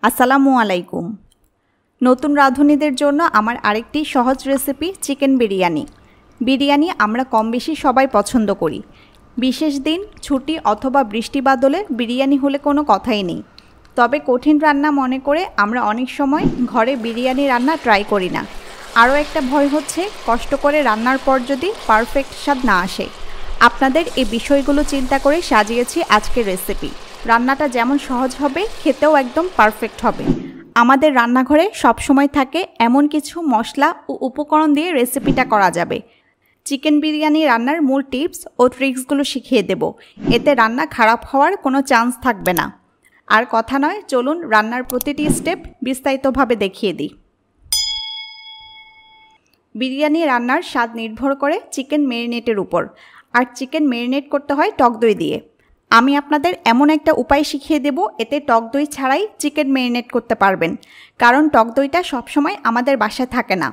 আসসালামু আলাইকুম। নতুন রাঁধুনিদের জন্য আমার আরেকটি সহজ রেসিপি চিকেন বিরিয়ানি। বিরিয়ানি আমরা কম বেশি সবাই পছন্দ করি। বিশেষ দিন, ছুটি অথবা বৃষ্টি বাদলে বিরিয়ানি হলে কোনো কথাই নেই। তবে কঠিন রান্না মনে করে আমরা অনেক সময় ঘরে বিরিয়ানি রান্না ট্রাই করি না। আরও একটা ভয় হচ্ছে কষ্ট করে রান্নার পর যদি পারফেক্ট স্বাদ না আসে। আপনাদের এই বিষয়গুলো চিন্তা করে সাজিয়েছি আজকের রেসিপি। রান্নাটা যেমন সহজ হবে, খেতেও একদম পারফেক্ট হবে। আমাদের রান্নাঘরে সবসময় থাকে এমন কিছু মশলা ও উপকরণ দিয়ে রেসিপিটা করা যাবে। চিকেন বিরিয়ানি রান্নার মূল টিপস ও ট্রিক্সগুলো শিখিয়ে দেব। এতে রান্না খারাপ হওয়ার কোনো চান্স থাকবে না। আর কথা নয়, চলুন রান্নার প্রতিটি স্টেপ বিস্তারিতভাবে দেখিয়ে দিই। বিরিয়ানি রান্নার স্বাদ নির্ভর করে চিকেন ম্যারিনেটের উপর। আর চিকেন ম্যারিনেট করতে হয় টক দই দিয়ে। আমি আপনাদের এমন একটা উপায় শিখিয়ে দেব, এতে টক দই ছাড়াই চিকেন ম্যারিনেট করতে পারবেন। কারণ টক দইটা সবসময় আমাদের বাসায় থাকে না।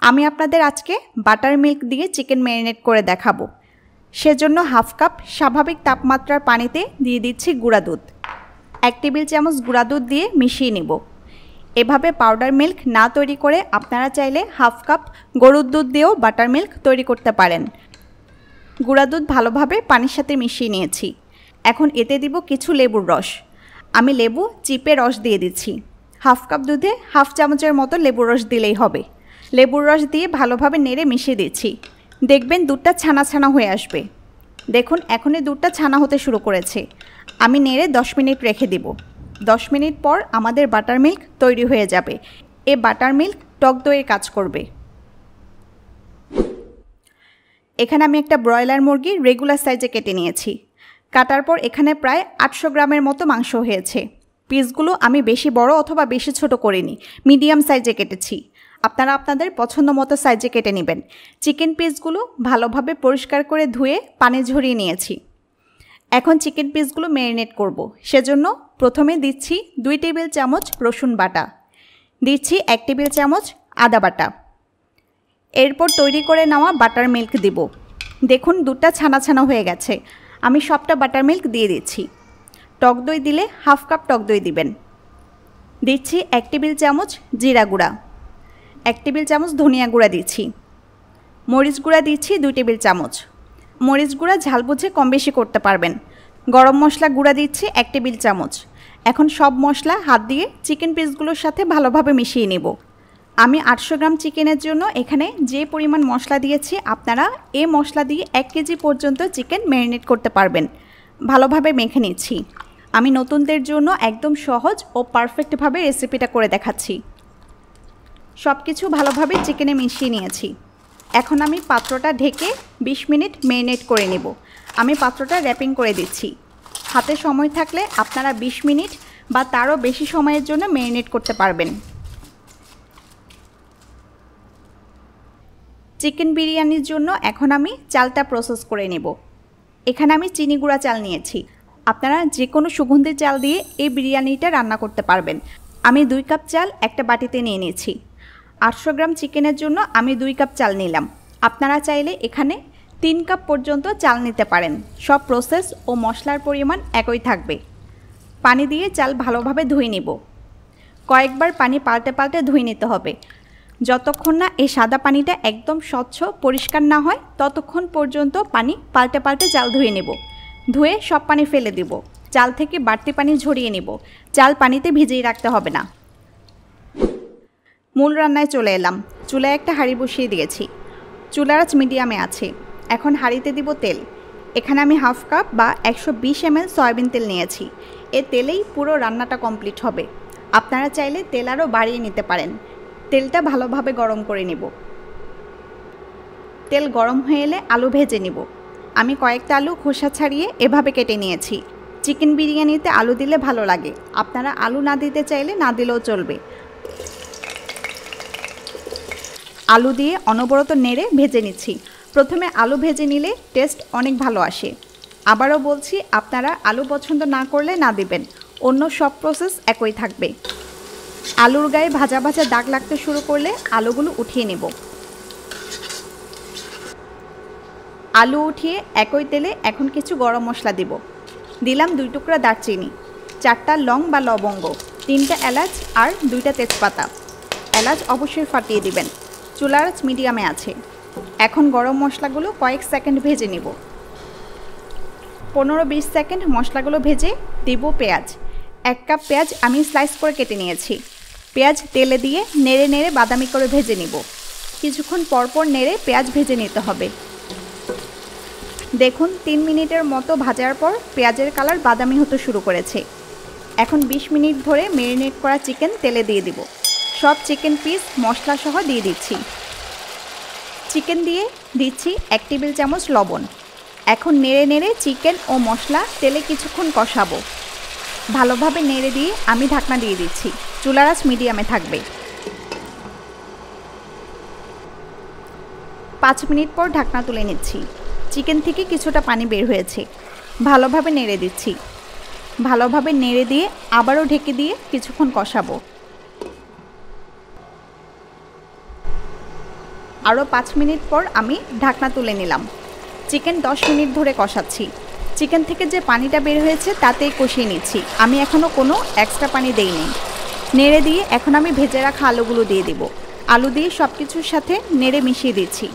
আমি আপনাদের আজকে বাটার মিল্ক দিয়ে চিকেন ম্যারিনেট করে দেখাবো। সেজন্য হাফ কাপ স্বাভাবিক তাপমাত্রার পানিতে দিয়ে দিচ্ছি গুঁড়া দুধ। 1 টেবিল চামচ গুঁড়া দুধ দিয়ে মিশিয়ে নেব। এভাবে পাউডার মিল্ক না তৈরি করে আপনারা চাইলে হাফ কাপ গরুর দুধ দিয়েও বাটার মিল্ক তৈরি করতে পারেন। গুঁড়া দুধ ভালোভাবে পানির সাথে মিশিয়ে নিয়েছি। এখন এতে দিব কিছু লেবুর রস। আমি লেবু চিপে রস দিয়ে দিচ্ছি। হাফ কাপ দুধে হাফ চামচের মতো লেবুর রস দিলেই হবে। লেবুর রস দিয়ে ভালোভাবে নেড়ে মিশিয়ে দিচ্ছি। দেখবেন দুধটা ছানা ছানা হয়ে আসবে। দেখুন এখনই দুধটা ছানা হতে শুরু করেছে। আমি নেড়ে 10 মিনিট রেখে দিব। 10 মিনিট পর আমাদের বাটার মিল্ক তৈরি হয়ে যাবে। এই বাটার মিল্ক টক দইয়ের কাজ করবে। এখানে আমি একটা ব্রয়লার মুরগি রেগুলার সাইজে কেটে নিয়েছি। কাটার পর এখানে প্রায় 800 গ্রামের মতো মাংস হয়েছে। পিসগুলো আমি বেশি বড় অথবা বেশি ছোট করিনি, মিডিয়াম সাইজে কেটেছি। আপনারা আপনাদের পছন্দ মতো সাইজে কেটে নেবেন। চিকেন পিসগুলো ভালোভাবে পরিষ্কার করে ধুয়ে পানি ঝরিয়ে নিয়েছি। এখন চিকেন পিসগুলো ম্যারিনেট করব। সেজন্য প্রথমে দিচ্ছি 2 টেবিল চামচ রসুন বাটা, দিচ্ছি 1 টেবিল চামচ আদা বাটা। এরপর তৈরি করে নেওয়া বাটার মিল্ক দিব। দেখুন দুধটা ছানা ছানা হয়ে গেছে। আমি সবটা বাটার মিল্ক দিয়ে দিচ্ছি। টক দই দিলে হাফ কাপ টক দই দিবেন। দিচ্ছি 1 টেবিল চামচ জিরা গুঁড়া, 1 টেবিল চামচ ধনিয়া গুঁড়া দিচ্ছি। মরিচ গুঁড়া দিচ্ছি 2 টেবিল চামচ। মরিচ গুঁড়া ঝাল বুঝে কম বেশি করতে পারবেন। গরম মশলা গুঁড়া দিচ্ছি 1 টেবিল চামচ। এখন সব মশলা হাত দিয়ে চিকেন পিসগুলোর সাথে ভালোভাবে মিশিয়ে নেব। আমি 800 গ্রাম চিকেনের জন্য এখানে যে পরিমাণ মশলা দিয়েছি, আপনারা এই মশলা দিয়ে 1 কেজি পর্যন্ত চিকেন ম্যারিনেট করতে পারবেন। ভালোভাবে মেখে নিচ্ছি। আমি নতুনদের জন্য একদম সহজ ও পারফেক্টভাবে রেসিপিটা করে দেখাচ্ছি। সব কিছু ভালোভাবে চিকেনে মিশিয়ে নিয়েছি। এখন আমি পাত্রটা ঢেকে 20 মিনিট ম্যারিনেট করে নেব। আমি পাত্রটা র্যাপিং করে দিচ্ছি। হাতে সময় থাকলে আপনারা 20 মিনিট বা তারও বেশি সময়ের জন্য ম্যারিনেট করতে পারবেন। চিকেন বিরিয়ানির জন্য এখন আমি চালটা প্রসেস করে নেব। এখানে আমি চিনি গুঁড়া চাল নিয়েছি। আপনারা যে কোনো সুগন্ধি চাল দিয়ে এই বিরিয়ানিটা রান্না করতে পারবেন। আমি 2 কাপ চাল একটা বাটিতে নিয়ে নিয়েছি। 800 গ্রাম চিকেনের জন্য আমি 2 কাপ চাল নিলাম। আপনারা চাইলে এখানে 3 কাপ পর্যন্ত চাল নিতে পারেন। সব প্রসেস ও মশলার পরিমাণ একই থাকবে। পানি দিয়ে চাল ভালোভাবে ধুয়ে নেব। কয়েকবার পানি পাল্টে পাল্টে ধুয়ে নিতে হবে। যতক্ষণ না এই সাদা পানিটা একদম স্বচ্ছ পরিষ্কার না হয়, ততক্ষণ পর্যন্ত পানি পাল্টে পাল্টে চাল ধুয়ে নেব। ধুয়ে সব পানি ফেলে দেব। চাল থেকে বাড়তি পানি ঝরিয়ে নেব। চাল পানিতে ভিজিয়ে রাখতে হবে না। মূল রান্নায় চলে এলাম। চুলায় একটা হাঁড়ি বসিয়ে দিয়েছি। চুলার আঁচ মিডিয়ামে আছে। এখন হাঁড়িতে দিব তেল। এখানে আমি হাফ কাপ বা 120 ml সয়াবিন তেল নিয়েছি। এ তেলেই পুরো রান্নাটা কমপ্লিট হবে। আপনারা চাইলে তেল আরও বাড়িয়ে নিতে পারেন। তেলটা ভালোভাবে গরম করে নেব। তেল গরম হয়ে এলে আলু ভেজে নেব। আমি কয়েকটা আলু খোসা ছাড়িয়ে এভাবে কেটে নিয়েছি। চিকেন বিরিয়ানিতে আলু দিলে ভালো লাগে। আপনারা আলু না দিতে চাইলে না দিলেও চলবে। আলু দিয়ে অনবরত নেড়ে ভেজে নিচ্ছি। প্রথমে আলু ভেজে নিলে টেস্ট অনেক ভালো আসে। আবারও বলছি, আপনারা আলু পছন্দ না করলে না দিবেন। অন্য সব প্রসেস একই থাকবে। আলুর গায়ে ভাজা ভাজা দাগ লাগতে শুরু করলে আলুগুলো উঠিয়ে নেব। আলু উঠিয়ে একই তেলে এখন কিছু গরম মশলা দিব। দিলাম 2 টুকরা দারচিনি, 4টা লং বা লবঙ্গ, 3টা এলাচ আর 2টা তেজপাতা। এলাচ অবশ্যই ফাটিয়ে দিবেন। চুলার আঁচ মিডিয়ামে আছে। এখন গরম মশলাগুলো কয়েক সেকেন্ড ভেজে নিব। 15-20 সেকেন্ড মশলাগুলো ভেজে দিব পেঁয়াজ। 1 কাপ পেঁয়াজ আমি স্লাইস করে কেটে নিয়েছি। পেঁয়াজ তেলে দিয়ে নেড়ে নেড়ে বাদামি করে ভেজে নিব। কিছুক্ষণ পরপর নেড়ে পেঁয়াজ ভেজে নিতে হবে। দেখুন 3 মিনিটের মতো ভাজার পর পেঁয়াজের কালার বাদামি হতে শুরু করেছে। এখন 20 মিনিট ধরে ম্যারিনেট করা চিকেন তেলে দিয়ে দিব। সব চিকেন পিস মশলা সহ দিয়ে দিচ্ছি। চিকেন দিয়ে দিচ্ছি 1 টেবিল চামচ লবণ। এখন নেড়ে নেড়ে চিকেন ও মশলা তেলে কিছুক্ষণ কষাবো। ভালোভাবে নেড়ে দিয়ে আমি ঢাকনা দিয়ে দিচ্ছি। চুলার আঁচ মিডিয়ামে থাকবে। 5 মিনিট পর ঢাকনা তুলে নিচ্ছি। চিকেন থেকে কিছুটা পানি বের হয়েছে। ভালোভাবে নেড়ে দিচ্ছি। ভালোভাবে নেড়ে দিয়ে আবারও ঢেকে দিয়ে কিছুক্ষণ কষাবো। আরও 5 মিনিট পর আমি ঢাকনা তুলে নিলাম। চিকেন 10 মিনিট ধরে কষাচ্ছি। চিকেন থেকে যে পানিটা বের হয়েছে তাতেই কষিয়ে নিচ্ছি। আমি এখনও কোনো এক্সট্রা পানি দেইনি। নেড়ে দিয়ে এখন আমি ভেজে রাখা আলুগুলো দিয়ে দিব। আলু দিয়ে সব কিছুর সাথে নেড়ে মিশিয়ে দিচ্ছি।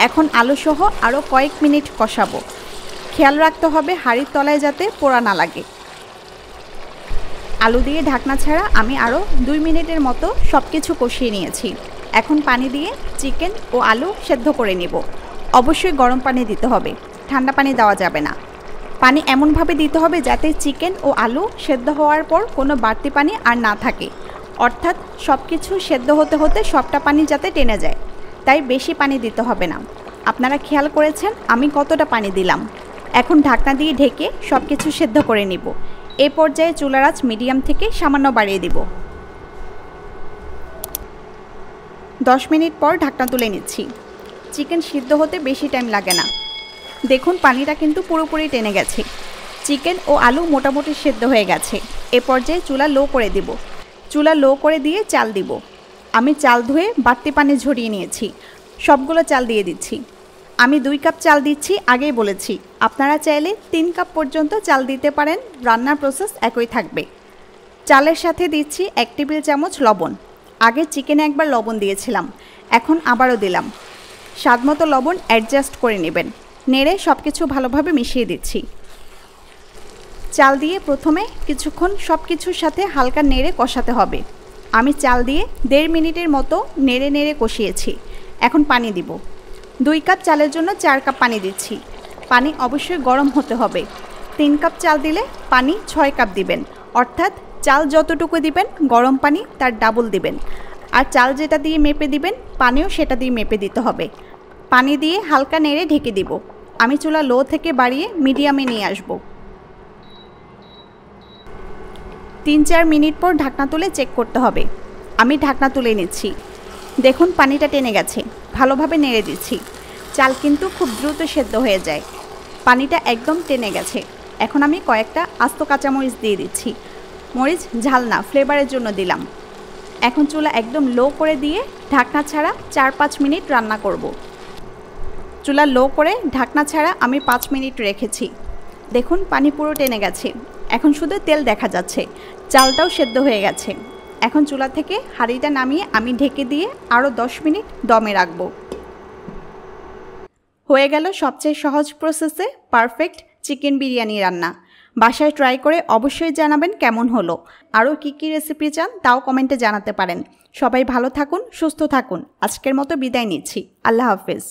এখন আলু সহ আরও কয়েক মিনিট কষাবো। খেয়াল রাখতে হবে হাঁড়ির তলায় যাতে পোড়া না লাগে। আলু দিয়ে ঢাকনা ছাড়া আমি আরও 2 মিনিটের মতো সব কিছু কষিয়ে নিয়েছি। এখন পানি দিয়ে চিকেন ও আলু সেদ্ধ করে নেব। অবশ্যই গরম পানি দিতে হবে, ঠান্ডা পানি দেওয়া যাবে না। পানি এমনভাবে দিতে হবে যাতে চিকেন ও আলু সেদ্ধ হওয়ার পর কোনো বাড়তি পানি আর না থাকে। অর্থাৎ সব কিছু সেদ্ধ হতে হতে সবটা পানি যাতে টেনে যায়। তাই বেশি পানি দিতে হবে না। আপনারা খেয়াল করেছেন আমি কতটা পানি দিলাম। এখন ঢাকনা দিয়ে ঢেকে সব কিছু সেদ্ধ করে নিব। এই পর্যায়ে চুলার আঁচ মিডিয়াম থেকে সামান্য বাড়িয়ে দিব। 10 মিনিট পর ঢাকনা তুলে নিচ্ছি। চিকেন সিদ্ধ হতে বেশি টাইম লাগে না। দেখুন পানিটা কিন্তু পুরোপুরি টেনে গেছে। চিকেন ও আলু মোটামুটি সেদ্ধ হয়ে গেছে। এ পর্যায়ে চুলা লো করে দিব। চুলা লো করে দিয়ে চাল দিব। আমি চাল ধুয়ে বাড়তি পানি ঝরিয়ে নিয়েছি। সবগুলো চাল দিয়ে দিচ্ছি। আমি 2 কাপ চাল দিচ্ছি, আগেই বলেছি। আপনারা চাইলে 3 কাপ পর্যন্ত চাল দিতে পারেন। রান্নার প্রসেস একই থাকবে। চালের সাথে দিচ্ছি 1 টেবিল চামচ লবণ। আগে চিকেনে একবার লবণ দিয়েছিলাম, এখন আবারও দিলাম। স্বাদমতো লবণ অ্যাডজাস্ট করে নেবেন। নেড়ে সব কিছু ভালোভাবে মিশিয়ে দিচ্ছি। চাল দিয়ে প্রথমে কিছুক্ষণ সব কিছুর সাথে হালকা নেড়ে কষাতে হবে। আমি চাল দিয়ে 1.5 মিনিটের মতো নেড়ে নেড়ে কষিয়েছি। এখন পানি দিব। 2 কাপ চালের জন্য 4 কাপ পানি দিচ্ছি। পানি অবশ্যই গরম হতে হবে। 3 কাপ চাল দিলে পানি 6 কাপ দিবেন। অর্থাৎ চাল যতটুকু দিবেন গরম পানি তার ডাবল দিবেন। আর চাল যেটা দিয়ে মেপে দিবেন পানিও সেটা দিয়ে মেপে দিতে হবে। পানি দিয়ে হালকা নেড়ে ঢেকে দিব। আমি চুলা লো থেকে বাড়িয়ে মিডিয়ামে নিয়ে আসব। 3-4 মিনিট পর ঢাকনা তুলে চেক করতে হবে। আমি ঢাকনা তুলে নিচ্ছি। দেখুন পানিটা টেনে গেছে। ভালোভাবে নেড়ে দিচ্ছি। চাল কিন্তু খুব দ্রুত সেদ্ধ হয়ে যায়। পানিটা একদম টেনে গেছে। এখন আমি কয়েকটা আস্ত কাঁচামরিচ দিয়ে দিচ্ছি। মরিচ ঝাল না, ফ্লেভারের জন্য দিলাম। এখন চুলা একদম লো করে দিয়ে ঢাকনা ছাড়া 4-5 মিনিট রান্না করব। চুলা লো করে ঢাকনা ছাড়া আমি 5 মিনিট রেখেছি। দেখুন পানি পুরো টেনে গেছে। এখন শুধু তেল দেখা যাচ্ছে। চালটাও সেদ্ধ হয়ে গেছে। এখন চুলা থেকে হাঁড়িটা নামিয়ে আমি ঢেকে দিয়ে আরও 10 মিনিট দমে রাখব। হয়ে গেল সবচেয়ে সহজ প্রসেসে পারফেক্ট চিকেন বিরিয়ানি রান্না। বাসায় ট্রাই করে অবশ্যই জানাবেন কেমন হলো। আরও কী রেসিপি চান তাও কমেন্টে জানাতে পারেন। সবাই ভালো থাকুন, সুস্থ থাকুন। আজকের মতো বিদায় নিচ্ছি। আল্লাহ হাফেজ।